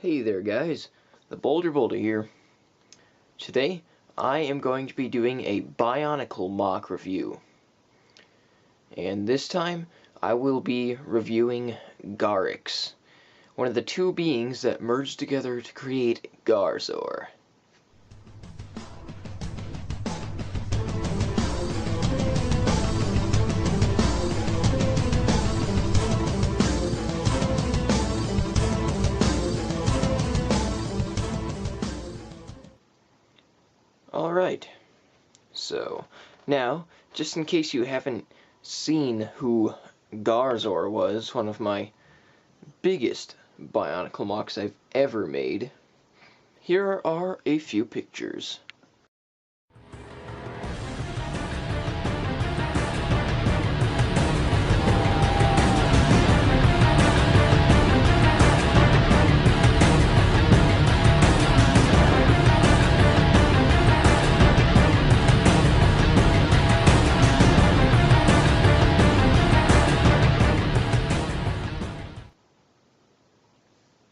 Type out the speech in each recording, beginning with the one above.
Hey there guys, theBolderBoulder here. Today I am going to be doing a Bionicle MOC review. And this time I will be reviewing Garrix, one of the two beings that merged together to create Garzor. Alright, so now, just in case you haven't seen who Garzor was, one of my biggest Bionicle MOCs I've ever made, here are a few pictures.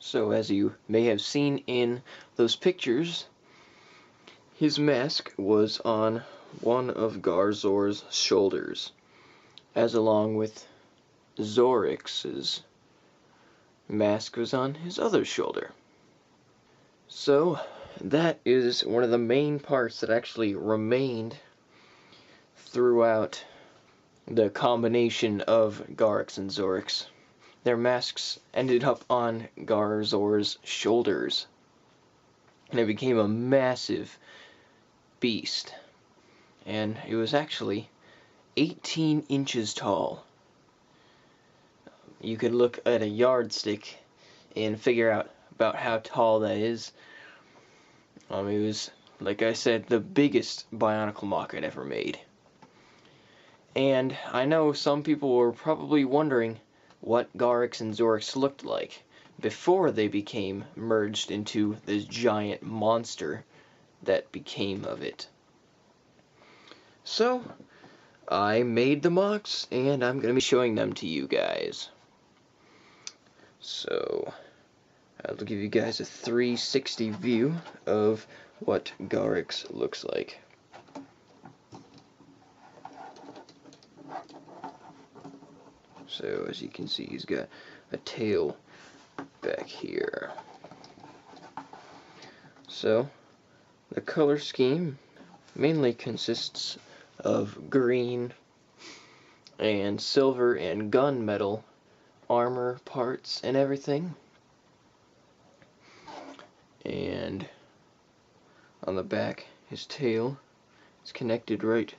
So as you may have seen in those pictures, his mask was on one of Garzor's shoulders, as along with Zorrix's mask was on his other shoulder. So that is one of the main parts that actually remained throughout the combination of Garrix and Zorrix. Their masks ended up on Garzor's shoulders, and it became a massive beast. And it was actually 18 inches tall. You could look at a yardstick and figure out about how tall that is. It was, like I said, the biggest Bionicle MOC I'd ever made. And I know some people were probably wondering what Garrix and Zorrix looked like before they became merged into this giant monster that became of it. So, I made the MOCs, and I'm going to be showing them to you guys. So, I'll give you guys a 360 view of what Garrix looks like. So as you can see, he's got a tail back here. So the color scheme mainly consists of green and silver and gunmetal armor parts and everything. And on the back, his tail is connected right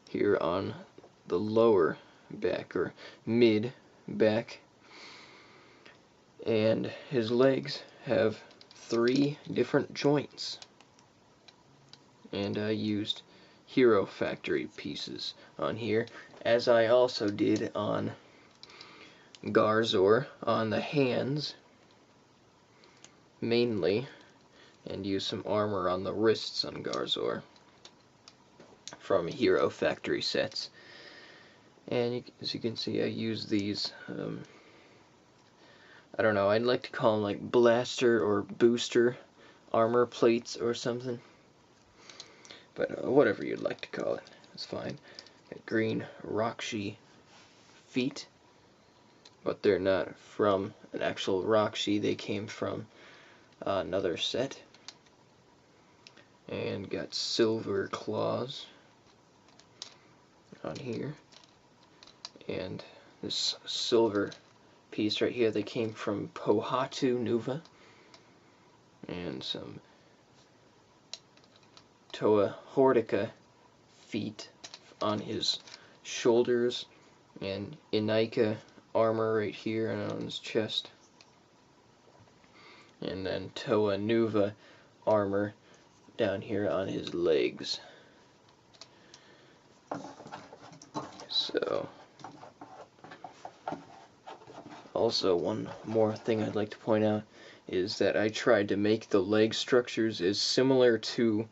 here on the lower back, or mid back, and his legs have 3 different joints, and I used Hero Factory pieces on here, as I also did on Garzor on the hands mainly, and used some armor on the wrists on Garzor from Hero Factory sets. And as you can see, I use these, I don't know, I'd like to call them like blaster or booster armor plates or something. But whatever you'd like to call it, it's fine. Got green Rockshi feet, but they're not from an actual Rockshi, they came from another set. And got silver claws on here. And this silver piece right here, they came from Pohatu Nuva, and some Toa Hordica feet on his shoulders, and Inika armor right here and on his chest, and then Toa Nuva armor down here on his legs. So also, one more thing I'd like to point out is that I tried to make the leg structures as similar to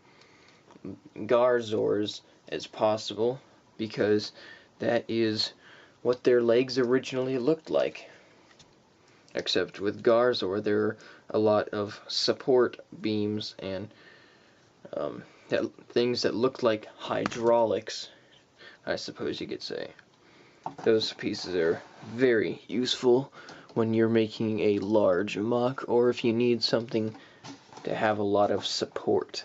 Garzor's as possible, because that is what their legs originally looked like. Except with Garzor, there are a lot of support beams and things that look like hydraulics, I suppose you could say. Those pieces are very useful when you're making a large MOC, or if you need something to have a lot of support.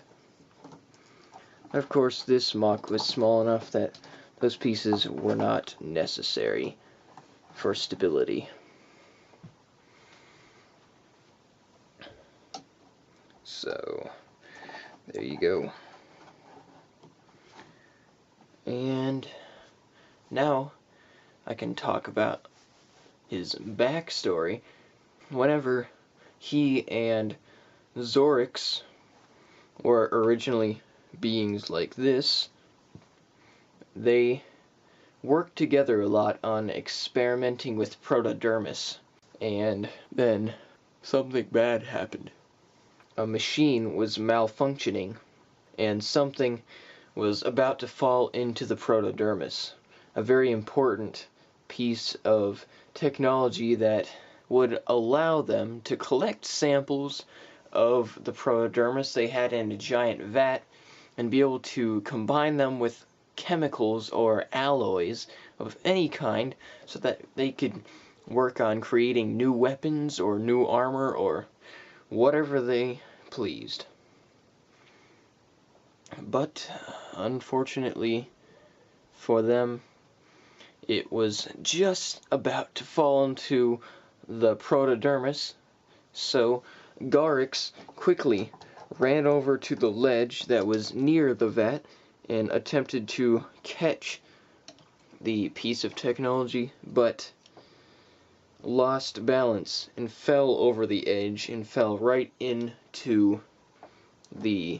Of course, this MOC was small enough that those pieces were not necessary for stability. So, there you go. And now I can talk about his backstory. Whenever he and Zorrix were originally beings like this, they worked together a lot on experimenting with protodermis, and then something bad happened. A machine was malfunctioning, and something was about to fall into the protodermis, a very important piece of technology that would allow them to collect samples of the protodermis they had in a giant vat and be able to combine them with chemicals or alloys of any kind so that they could work on creating new weapons or new armor or whatever they pleased. But unfortunately for them, it was just about to fall into the protodermis, so Garrix quickly ran over to the ledge that was near the vat and attempted to catch the piece of technology, but lost balance and fell over the edge and fell right into the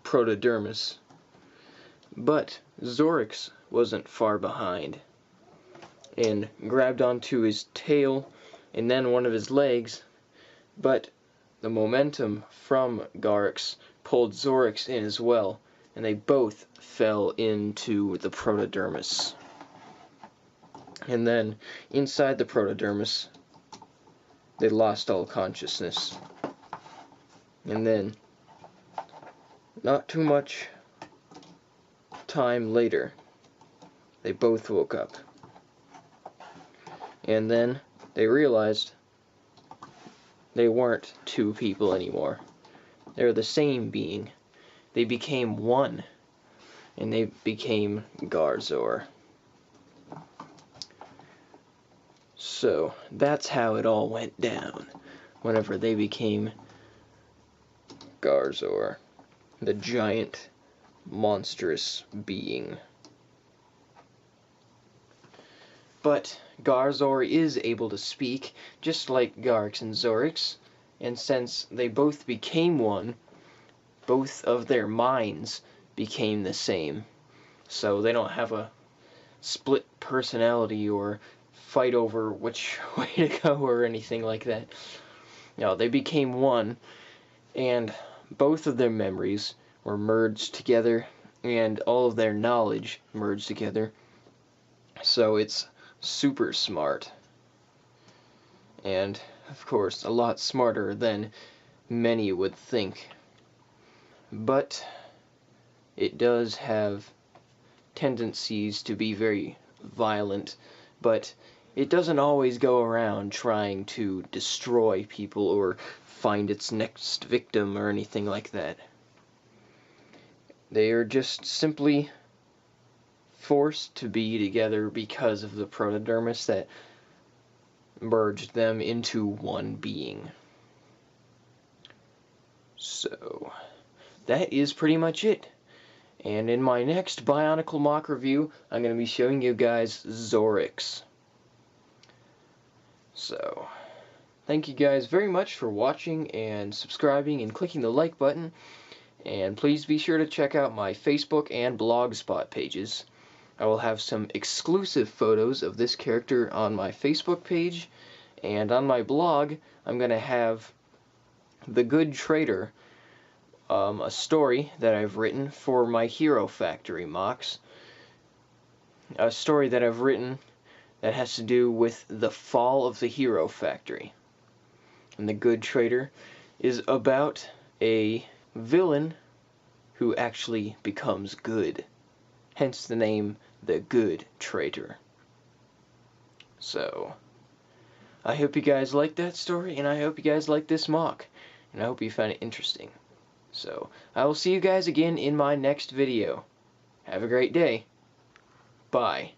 protodermis. But Zorrix wasn't far behind and grabbed onto his tail and then one of his legs, but the momentum from Garrix pulled Zorrix in as well, and they both fell into the protodermis. And then, inside the protodermis, they lost all consciousness. And then, not too much time later, they both woke up. And then, they realized they weren't two people anymore. They were the same being. They became one, and they became Garzor. So, that's how it all went down, whenever they became Garzor, the giant, monstrous being. But Garzor is able to speak, just like Garrix and Zorrix, and since they both became one, both of their minds became the same. So they don't have a split personality or fight over which way to go or anything like that. No, they became one, and both of their memories were merged together, and all of their knowledge merged together. So it's super smart. And, of course, a lot smarter than many would think. But it does have tendencies to be very violent, but it doesn't always go around trying to destroy people or find its next victim or anything like that. They are just simply forced to be together because of the protodermis that merged them into one being. So, that is pretty much it. And in my next Bionicle MOC review, I'm going to be showing you guys Zorrix. So, thank you guys very much for watching and subscribing and clicking the like button. And please be sure to check out my Facebook and Blogspot pages. I will have some exclusive photos of this character on my Facebook page, and on my blog, I'm going to have The Good Trader, a story that I've written for my Hero Factory MOCs. A story that I've written that has to do with the fall of the Hero Factory. and The Good Traitor is about a villain who actually becomes good. Hence the name The Good Traitor. So, I hope you guys liked that story, and I hope you guys liked this MOC, and I hope you found it interesting. So, I will see you guys again in my next video. Have a great day. Bye.